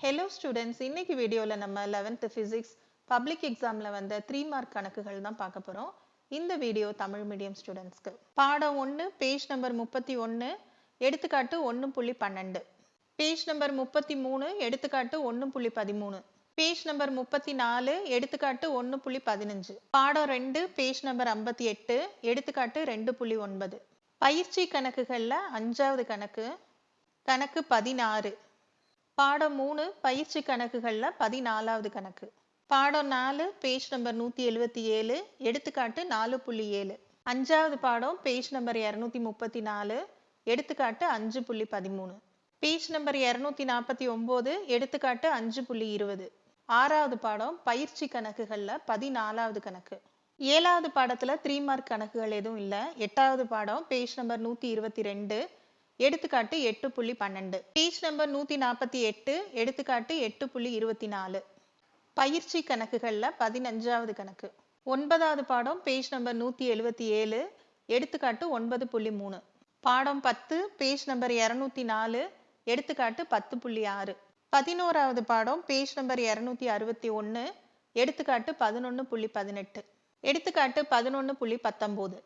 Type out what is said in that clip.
Hello students, இன்னைக்கு வீடியோவில் நம்ம 11th ஃபிசிக்ஸ் பப்ளிக் எக்ஸாமில் வந்த 3 மார்க் கணக்குகள் தான் பார்க்க போகிறோம். இந்த வீடியோ தமிழ் மீடியம் ஸ்டூடெண்ட்ஸ்க்கு. பாடம் 1 பேஜ் நம்பர் 31 எடுத்துக்காட்டு 1.12, பேஜ் நம்பர் 33 எடுத்துக்காட்டு 1.13, பேஜ் நம்பர் 34 எடுத்துக்காட்டு 1.15, பாடம் 2 பேஜ் நம்பர் 58 எடுத்துக்காட்டு 2.9. பயிற்சி கணக்குகளில் 5வது கணக்கு 16, பாடம் 3 பயிற்சி கணக்குகளில் 14வது கணக்கு, பாடம் 4 பேஜ் நம்பர் 177 எடுத்துக்காட்டு 4.7, 5வது பாடம் பேஜ் நம்பர் 234 எடுத்துக்காட்டு 5.13, பேஜ் நம்பர் 249 எடுத்துக்காட்டு 5.20, 6வது பாடம் பயிற்சி கணக்குகளில் 14வது கணக்கு. 7வது பாடத்தில் 3 மார்க் கணக்குகள் எதுவும் இல்லை. 8வது பாடம் பேஜ் நம்பர் 122 எடுத்துக்காட்டு 8.12, பேஜ் நம்பர் 148 எடுத்துக்காட்டு 8.24, பயிற்சி கணக்குகளில் 15வது கணக்கு. 9வது பாடம் பேஜ் நம்பர் 177 எடுத்துக்காட்டு 9.3, பாடம் 10 பேஜ் நம்பர் 204 எடுத்துக்காட்டு 10.6, 11வது பாடம் பேஜ் நம்பர் 261 எடுத்துக்காட்டு 11.18, எடுத்துக்காட்டு 11.19.